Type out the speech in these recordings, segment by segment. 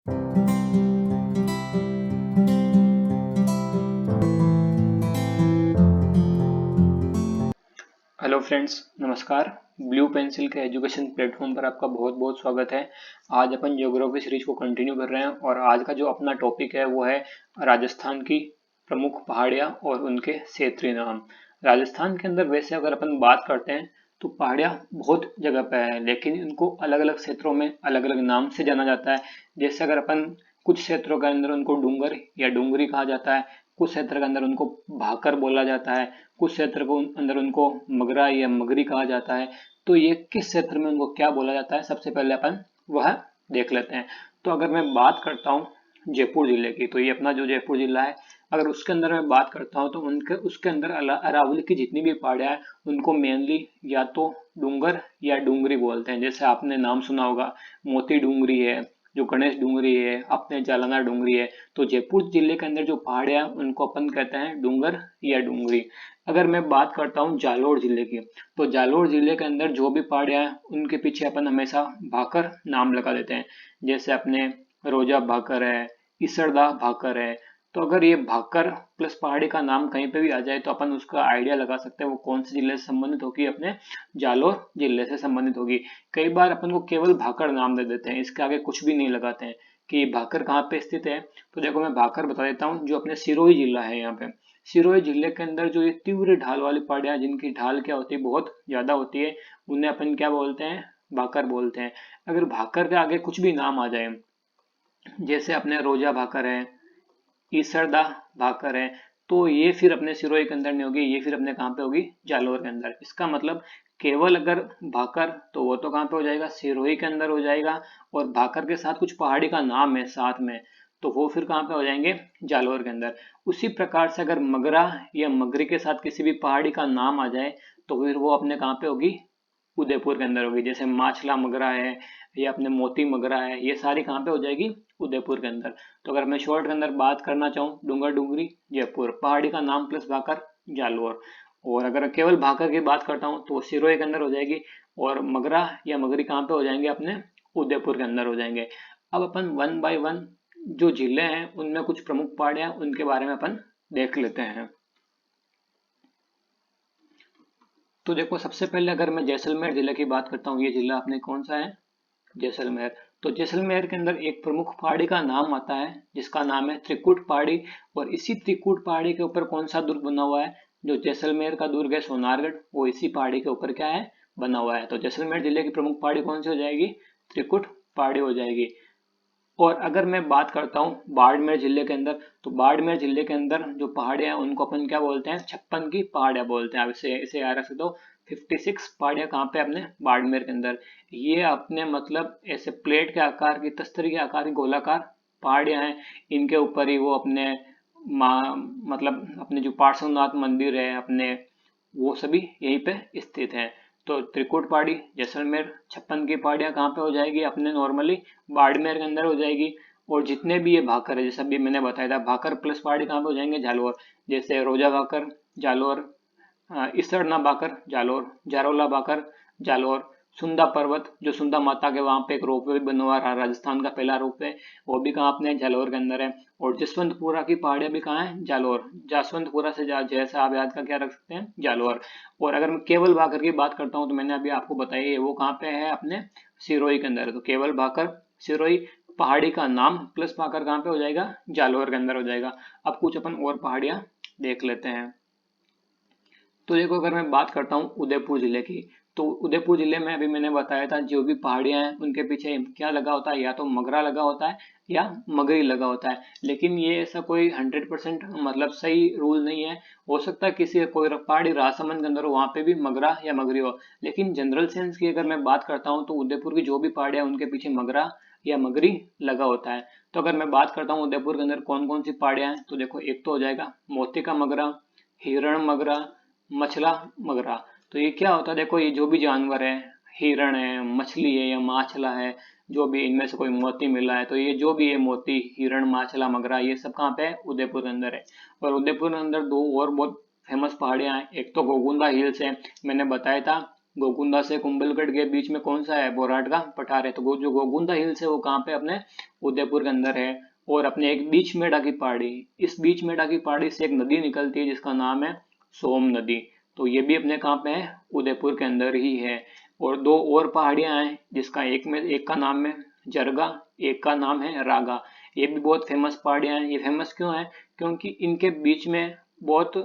Hello friends, नमस्कार। Blue pencil के education platform पर आपका बहुत बहुत स्वागत है। आज अपन ज्योग्राफी सीरीज को कंटिन्यू कर रहे हैं और आज का जो अपना टॉपिक है वो है राजस्थान की प्रमुख पहाड़ियाँ और उनके क्षेत्रीय नाम। राजस्थान के अंदर वैसे अगर अपन बात करते हैं तो पहाड़ियाँ बहुत जगह पे है, लेकिन इनको अलग अलग क्षेत्रों में अलग अलग नाम से जाना जाता है। जैसे अगर अपन कुछ क्षेत्रों के अंदर उनको डूंगर या डूंगरी कहा जाता है, कुछ क्षेत्र के अंदर उनको भाकर बोला जाता है, कुछ क्षेत्र को अंदर उनको मगरा या मगरी कहा जाता है। तो ये किस क्षेत्र में उनको क्या बोला जाता है, सबसे पहले अपन वह देख लेते हैं। तो अगर मैं बात करता हूँ जयपुर जिले की, तो ये अपना जो जयपुर जिला है, अगर उसके अंदर मैं बात करता हूँ तो उनके उसके अंदर अरावली की जितनी भी पहाड़ियाँ हैं उनको मेनली या तो डूंगर या डूंगरी बोलते हैं। जैसे आपने नाम सुना होगा, मोती डूंगरी है, जो गणेश डूंगरी है, अपने जालना डूंगरी है। तो जयपुर जिले के अंदर जो पहाड़ियाँ हैं उनको अपन कहते हैं डूंगर या डूंगरी। अगर मैं बात करता हूँ जालोर जिले की, तो जालोर जिले के अंदर जो भी पहाड़ियाँ हैं उनके पीछे अपन हमेशा भाकर नाम लगा देते हैं। जैसे अपने रोजा भाकर है, इसरदा भाकर है। तो अगर ये भाकर प्लस पहाड़ी का नाम कहीं पे भी आ जाए तो अपन उसका आइडिया लगा सकते हैं वो कौन से जिले से संबंधित होगी, अपने जालोर जिले से संबंधित होगी। कई बार अपन को केवल भाकर नाम दे देते हैं, इसके आगे कुछ भी नहीं लगाते हैं कि भाकर कहाँ पे स्थित है। तो देखो मैं भाकर बता देता हूँ, जो अपने सिरोही जिला है यहाँ पे। सिरोही जिले के अंदर जो ये तीव्र ढाल वाली पहाड़ियाँ, जिनकी ढाल क्या होती है, बहुत ज्यादा होती है, उन्हें अपन क्या बोलते हैं, भाकर बोलते हैं। अगर भाकर के आगे कुछ भी नाम आ जाए, जैसे अपने रोजा भाकर है, ईसरदा भाकर है, तो ये फिर अपने सिरोही के अंदर नहीं होगी, ये फिर अपने कहाँ पे होगी, जालोर के अंदर। इसका मतलब केवल अगर भाकर, तो वो तो कहाँ पे हो जाएगा, सिरोही के अंदर हो जाएगा। और भाकर के साथ कुछ पहाड़ी का नाम है साथ में, तो वो फिर कहाँ पे हो जाएंगे, जालोर के अंदर। उसी प्रकार से अगर मगरा या मगरी के साथ किसी भी पहाड़ी का नाम आ जाए तो फिर वो अपने कहाँ पे होगी, उदयपुर के अंदर होगी। जैसे माछला मगरा है या अपने मोती मगरा है, ये सारी कहाँ पे हो जाएगी, उदयपुर के अंदर। तो अगर मैं शॉर्ट के अंदर बात करना चाहूँ, डूंगर डूंगरी जयपुर, पहाड़ी का नाम प्लस भाकर जालोर। और अगर केवल भाकर की बात करता हूँ तो सिरोही के अंदर हो जाएगी, और मगरा या मगरी कहाँ पे हो जाएंगे, अपने उदयपुर के अंदर हो जाएंगे। अब अपन वन बाय वन जो जिले हैं उनमें कुछ प्रमुख पहाड़ियाँ उनके बारे में अपन देख लेते हैं। तो देखो सबसे पहले अगर मैं जैसलमेर जिले की बात करता हूँ, ये जिला अपने कौन सा है, जैसलमेर। तो जैसलमेर के अंदर एक प्रमुख पहाड़ी का नाम आता है जिसका नाम है त्रिकुट पहाड़ी। और इसी त्रिकुट पहाड़ी के ऊपर कौन सा दुर्ग बना हुआ है, जो जैसलमेर का दुर्ग है सोनारगढ़, वो इसी पहाड़ी के ऊपर क्या है, बना हुआ है। तो जैसलमेर जिले की प्रमुख पहाड़ी कौन सी हो जाएगी, त्रिकुट पहाड़ी हो जाएगी। और अगर मैं बात करता हूँ बाड़मेर जिले के अंदर, तो बाड़मेर जिले के अंदर जो पहाड़ियाँ हैं उनको अपन क्या बोलते हैं, 56 की पहाड़ियाँ बोलते हैं। अब इसे इसे याद रख सकते हो, 56 पहाड़ियाँ कहाँ पे, अपने बाड़मेर के अंदर। ये अपने मतलब ऐसे प्लेट के आकार की, तस्तरी के आकार की गोलाकार पहाड़ियाँ हैं। इनके ऊपर ही वो अपने माँ मतलब अपने जो पार्श्वनाथ मंदिर है अपने, वो सभी यहीं पे स्थित हैं। तो त्रिकुट पहाड़ी जैसलमेर, 56 की पहाड़ियाँ कहाँ पे हो जाएगी, अपने नॉर्मली बाड़मेर के अंदर हो जाएगी। और जितने भी ये भाकर है, जैसे अभी मैंने बताया था, भाकर प्लस पहाड़ी कहाँ पे हो जाएंगे, जालोर। जैसे रोजा भाकर जालोर, इसरना भाकर जालोर, जारोला भाकर जालोर, सुंदा पर्वत, जो सुंदा माता के वहां पे एक रोपवे भी बना हुआ है, राजस्थान का पहला रोपवे, वो भी कहाँ अपने जालोर के अंदर है। और जसवंतपुरा की पहाड़ियाँ भी कहाँ है, जालोर। जसवंतपुरा से जैसा आप याद का क्या रख सकते हैं, जालोर। और अगर मैं केवल भाकर की बात करता हूँ तो मैंने अभी आपको बताई है वो कहाँ पे है, अपने सिरोही के अंदर है। तो केवल भाकर सिरोही, पहाड़ी का नाम प्लस भाकर कहाँ पे हो जाएगा, जालोर के अंदर हो जाएगा। अब कुछ अपन और पहाड़ियाँ देख लेते हैं। तो देखो अगर मैं बात करता हूँ उदयपुर जिले की, तो उदयपुर जिले में अभी मैंने बताया था जो भी पहाड़ियाँ हैं उनके पीछे क्या लगा होता है, या तो मगरा लगा होता है या मगरी लगा होता है। लेकिन ये ऐसा कोई 100% मतलब सही रूल नहीं है। हो सकता है किसी कोई पहाड़ी राजसमंद के अंदर हो, वहाँ पे भी मगरा या मगरी हो। लेकिन जनरल सेंस की अगर मैं बात करता हूँ तो उदयपुर की जो भी पहाड़ियाँ उनके पीछे मगरा या मगरी लगा होता है। तो अगर मैं बात करता हूँ उदयपुर के अंदर कौन कौन सी पहाड़ियाँ हैं, तो देखो एक तो हो जाएगा मोती का मगरा, हिरण मगरा, मछला मगरा। तो ये क्या होता है, देखो ये जो भी जानवर है, हिरण है, मछली है या माछला है, जो भी इनमें से कोई मोती मिला है, तो ये जो भी है मोती, हिरण, माछला, मगरा, ये सब कहाँ पे है, उदयपुर के अंदर है। और उदयपुर के अंदर दो और बहुत फेमस पहाड़ियां हैं। एक तो गोगुंदा हिल्स है, मैंने बताया था गोकुंदा से कुंभलगढ़ के बीच में कौन सा है, बोराट का पठार है। तो वो जो गोकुंदा हिल्स है वो कहाँ पे, अपने उदयपुर के अंदर है। और अपने एक बीच मेढ़ा की पहाड़ी, इस बीच मेढ़ा की पहाड़ी से एक नदी निकलती है जिसका नाम है सोम नदी। तो ये भी अपने कहाँ पे है, उदयपुर के अंदर ही है। और दो और पहाड़ियां हैं जिसका एक का नाम है जरगा, एक का नाम है रागा। ये भी बहुत फेमस पहाड़ियां हैं। ये फेमस क्यों है, क्योंकि इनके बीच में बहुत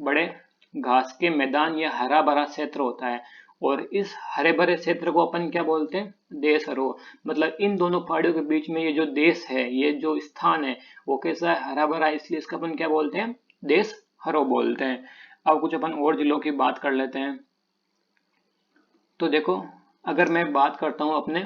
बड़े घास के मैदान या हरा भरा क्षेत्र होता है। और इस हरे भरे क्षेत्र को अपन क्या बोलते हैं, देश हरो। मतलब इन दोनों पहाड़ियों के बीच में ये जो देश है, ये जो स्थान है वो कैसा है, हरा भरा, इसलिए इसका अपन क्या बोलते हैं, देश हरो बोलते हैं। अब कुछ अपन और जिलों की बात कर लेते हैं। तो देखो, अगर मैं बात करता हूँ अपने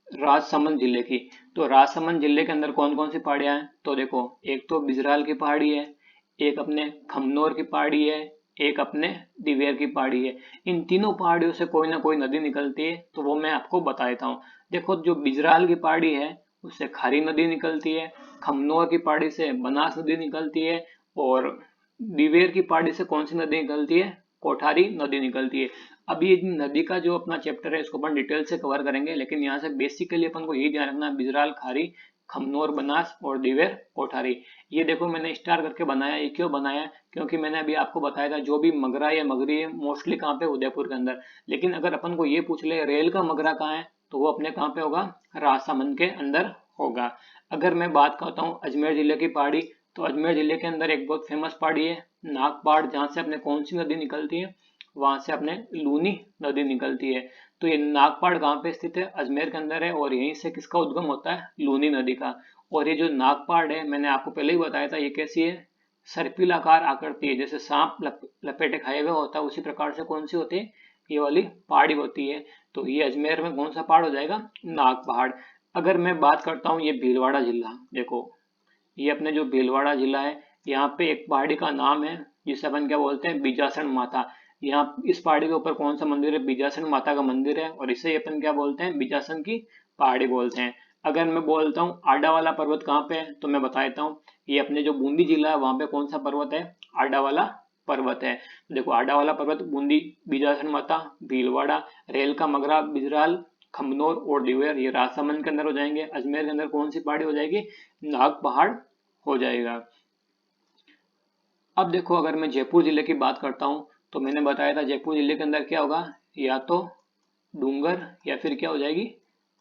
राजसमंद जिले की, तो राजसमंद जिले के अंदर कौन कौन सी पहाड़ियां हैं, तो देखो, एक तो बिजराल की पहाड़ी है, एक अपने खमनोर की पहाड़ी है, एक अपने दिवेर की पहाड़ी है। इन तीनों पहाड़ियों से कोई ना कोई नदी निकलती है, तो वो मैं आपको बता देता हूँ। देखो, जो बिजराल की पहाड़ी है उससे खारी नदी निकलती है, खमनोर की पहाड़ी से बनास नदी निकलती है, और दिवेर की पहाड़ी से कौन सी नदी निकलती है, कोठारी नदी निकलती है। अभी ये नदी का जो अपना चैप्टर है इसको अपन डिटेल से कवर करेंगे, लेकिन यहाँ से बेसिकली अपन को यही ध्यान रखना है, बिजराल, खारी, खमनोर, बनास और दिवेर, कोठारी। ये देखो मैंने स्टार करके बनाया, ये क्यों बनाया, क्योंकि मैंने अभी आपको बताया था जो भी मगरा या मगरी है मोस्टली कहाँ पे, उदयपुर के अंदर। लेकिन अगर अपन को ये पूछ ले रेल का मगरा कहाँ है, तो वो अपने कहाँ पे होगा, राजसमंद के अंदर होगा। अगर मैं बात करता हूँ अजमेर जिले की पहाड़ी, तो अजमेर जिले के अंदर एक बहुत फेमस पहाड़ी है नागपाड़, जहाँ से अपने कौन सी नदी निकलती है, वहां से अपने लूनी नदी निकलती है। तो ये नागपाड़ कहाँ पे स्थित है, अजमेर के अंदर है, और यहीं से किसका उद्गम होता है, लूनी नदी का। और ये जो नागपाड़ है मैंने आपको पहले ही बताया था, ये कैसी है, सर्पिलाकार आकृति है, जैसे सांप लपेटे खाए हुए होता है उसी प्रकार से कौन सी होती है, ये वाली पहाड़ी होती है। तो ये अजमेर में कौन सा पहाड़ हो जाएगा, नाग पहाड़। अगर मैं बात करता हूँ ये भीलवाड़ा जिला, देखो ये अपने जो भीलवाड़ा जिला है, यहाँ पे एक पहाड़ी का नाम है जिसे अपन क्या बोलते हैं, बीजासन माता। यहाँ इस पहाड़ी के ऊपर कौन सा मंदिर है, बीजासन माता का मंदिर है, और इसे अपन क्या बोलते हैं, बीजासन की पहाड़ी बोलते हैं। अगर मैं बोलता हूँ आडा वाला पर्वत कहाँ पे है, तो मैं बता देता हूँ, ये अपने जो बूंदी जिला है वहां पे कौन सा पर्वत है, आडा वाला पर्वत है। देखो आडा वाला पर्वत, बूंदी, बीजासन माता, भीलवाड़ा, रेल का मगरा, बिजराल, खमनोर और दिवेर, ये राजसमंद के अंदर हो जाएंगे। अजमेर के अंदर कौन सी पहाड़ी हो जाएगी, नाग पहाड़ हो जाएगा। अब देखो, अगर मैं जयपुर जिले की बात करता हूँ, तो मैंने बताया था जयपुर जिले के अंदर क्या होगा, या तो डूंगर या फिर क्या हो जाएगी,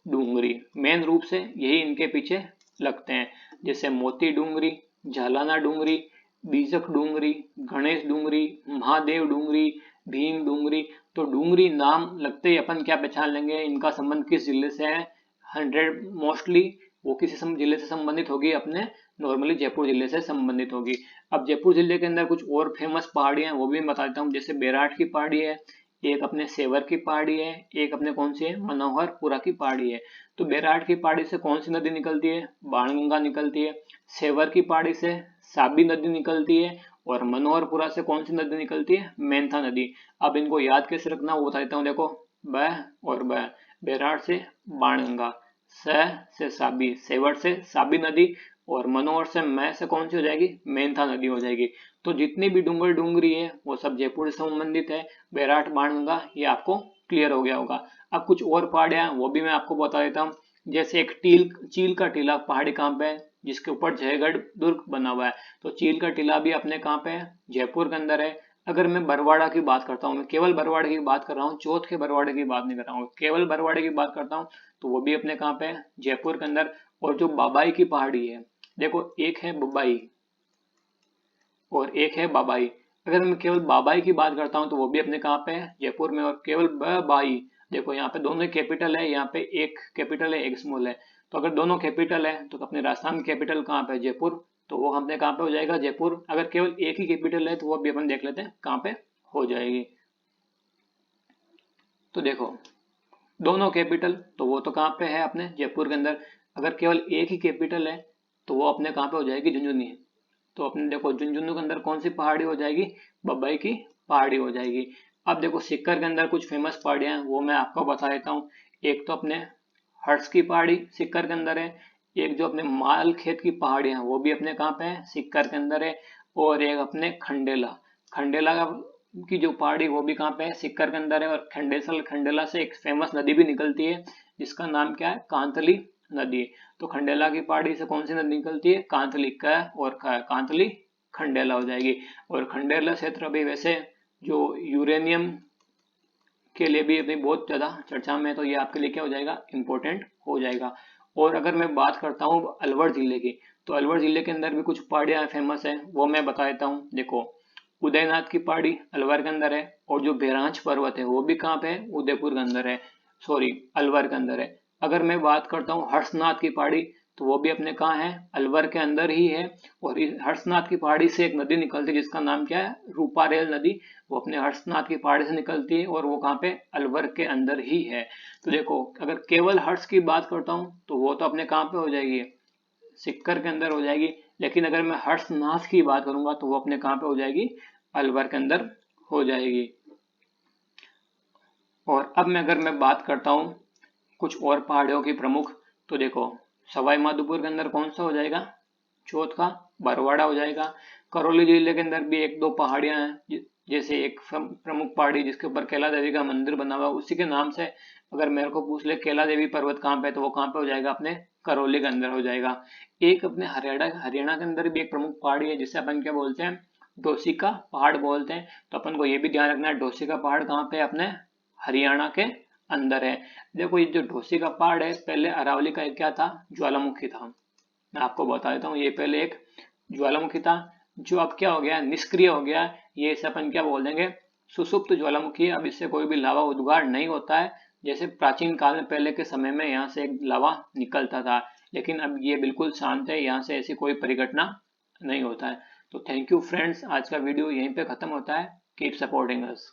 डूंगरी। मेन रूप से यही इनके पीछे लगते हैं, जैसे मोती डूंगरी, झालाना डूंगरी, बीजक डूंगरी, गणेश डूंगरी, महादेव डूंगरी, भीम डूंगरी। तो डूंगरी नाम लगते ही अपन क्या पहचान लेंगे, इनका संबंध किस जिले से है, 100 मोस्टली वो किसी जिले से संबंधित होगी, अपने नॉर्मली जयपुर जिले से संबंधित होगी। अब जयपुर जिले के अंदर कुछ और फेमस पहाड़ियां हैं वो भी मैं बता देता हूँ, जैसे बेराट की पहाड़ी है, एक अपने सेवर की पहाड़ी है, एक अपने कौन सी है, मनोहरपुरा की पहाड़ी है। तो बेराट की पहाड़ी से कौन सी नदी निकलती है, बाणगंगा निकलती है। सेवर की पहाड़ी से साबी नदी निकलती है, और मनोहरपुरा से कौन सी नदी निकलती है, मेंथा नदी। अब इनको याद कैसे रखना वो बता देता हूँ, देखो ब और ब, बेराट से बाणगंगा, से साबी, सेवर से साबी नदी, और मनोहर से मैं से कौन सी हो जाएगी, मेंथा नदी हो जाएगी। तो जितनी भी डूंगर डूंगरी है वो सब जयपुर से संबंधित है, बेराट, बाणगंगा, ये आपको क्लियर हो गया होगा। अब कुछ और पहाड़ियां वो भी मैं आपको बता देता हूँ, जैसे एक चील का टीला पहाड़ी कहाँ पे है, जिसके ऊपर जयगढ़ दुर्ग बना हुआ है। तो चील का टीला भी अपने कहाँ पे है, जयपुर के अंदर है। अगर मैं बरवाड़ा की बात करता हूँ, मैं केवल बरवाड़े की बात कर रहा हूँ, चौथ के बरवाड़े की बात नहीं कर रहा हूँ, केवल बरवाड़े की बात करता हूँ, तो वो भी अपने कहाँ पे है, जयपुर के अंदर। और जो बाबाई की पहाड़ी है, देखो एक है बबाई और एक है बाबाई। अगर मैं केवल बाबाई की बात करता हूँ तो वो भी अपने कहाँ पे है, जयपुर में। और केवल बाई, देखो यहाँ पे दोनों कैपिटल है, यहाँ पे एक कैपिटल है एक स्मॉल है। तो अगर दोनों कैपिटल है तो अपने राजस्थान की कैपिटल कहाँ पे है, जयपुर। तो वो अपने कहाँ पे हो जाएगा, जयपुर। अगर केवल एक ही कैपिटल है तो वो भी अपन देख लेते हैं कहाँ पे हो जाएगी। तो देखो दोनों कैपिटल, तो वो तो कहाँ पे है, अपने जयपुर के अंदर। अगर केवल एक ही कैपिटल है तो वो अपने कहाँ पे हो जाएगी, झुंझुनू। तो अपने देखो झुंझुनू के अंदर कौन सी पहाड़ी हो जाएगी, बम्बई की पहाड़ी हो जाएगी। अब देखो सिक्कर के अंदर कुछ फेमस पहाड़ियां हैं वो मैं आपको बता देता हूँ। एक तो अपने हर्ष की पहाड़ी सिक्कर के अंदर है, एक जो अपने माल खेत की पहाड़ियां हैं वो भी अपने कहाँ पे है, सिक्कर के अंदर है। और एक अपने खंडेला, खंडेला का की जो पहाड़ी वो भी कहाँ पे है, सिक्कर के अंदर है। और खंडेला से एक फेमस नदी भी निकलती है जिसका नाम क्या है, कांतली नदी। तो खंडेला की पहाड़ी से कौन सी नदी निकलती है, कांतली का, और कांतली खंडेला हो जाएगी। और खंडेला क्षेत्र अभी वैसे जो यूरेनियम के लिए भी अभी बहुत ज़्यादा चर्चा में है, तो ये आपके लिए क्या हो जाएगा, इंपॉर्टेंट हो जाएगा। और अगर मैं बात करता हूँ अलवर जिले की, तो अलवर जिले के अंदर भी कुछ पहाड़ियाँ फेमस है, वो मैं बता देता हूँ। देखो, उदयनाथ की पहाड़ी अलवर के अंदर है, और जो बेरांच पर्वत है वो भी कहाँ पे है, उदयपुर के अंदर है, सॉरी अलवर के अंदर है। अगर मैं बात करता हूँ हर्षनाथ की पहाड़ी, तो वो भी अपने कहाँ है, अलवर के अंदर ही है। और इस हर्षनाथ की पहाड़ी से एक नदी निकलती है जिसका नाम क्या है, रूपारेल नदी। वो अपने हर्षनाथ की पहाड़ी से निकलती है, और वो कहाँ पे, अलवर के अंदर ही है। तो देखो, अगर केवल हर्ष की बात करता हूँ तो वो तो अपने कहाँ पे हो जाएगी, सिक्कर के अंदर हो जाएगी। लेकिन अगर मैं हर्षनाथ की बात करूंगा तो वो अपने कहाँ पे हो जाएगी, अलवर के अंदर हो जाएगी। और अब अगर मैं बात करता हूँ कुछ और पहाड़ियों की प्रमुख, तो देखो, सवाई माधोपुर के अंदर कौन सा हो जाएगा, चौथ का बरवाड़ा हो जाएगा। करौली जिले के अंदर भी एक दो पहाड़ियां हैं, जैसे एक प्रमुख पहाड़ी जिसके ऊपर कैला देवी का मंदिर बना हुआ है, उसी के नाम से अगर मेरे को पूछ ले कैला देवी पर्वत कहाँ पे है, तो वो कहाँ पे हो जाएगा, अपने करौली के अंदर हो जाएगा। एक अपने हरियाणा के अंदर भी एक प्रमुख पहाड़ी है जिसे अपन क्या बोलते हैं, डोसी का पहाड़ बोलते हैं। तो अपन को ये भी ध्यान रखना है, डोसी का पहाड़ कहाँ पे है, अपने हरियाणा के अंदर है। देखो, ये जो डोसी का पहाड़ है, पहले अरावली का एक क्या था, ज्वालामुखी था। मैं आपको बता देता हूँ, ये पहले एक ज्वालामुखी था, जो अब क्या हो गया, निष्क्रिय हो गया। ये इसे अपन क्या बोल देंगे, सुसुप्त ज्वालामुखी। अब इससे कोई भी लावा उद्गार नहीं होता है, जैसे प्राचीन काल में पहले के समय में यहाँ से एक लावा निकलता था। लेकिन अब ये बिल्कुल शांत है, यहाँ से ऐसी कोई परिघटना नहीं होता है। तो थैंक यू फ्रेंड्स, आज का वीडियो यहीं पे खत्म होता है। Keep supporting us.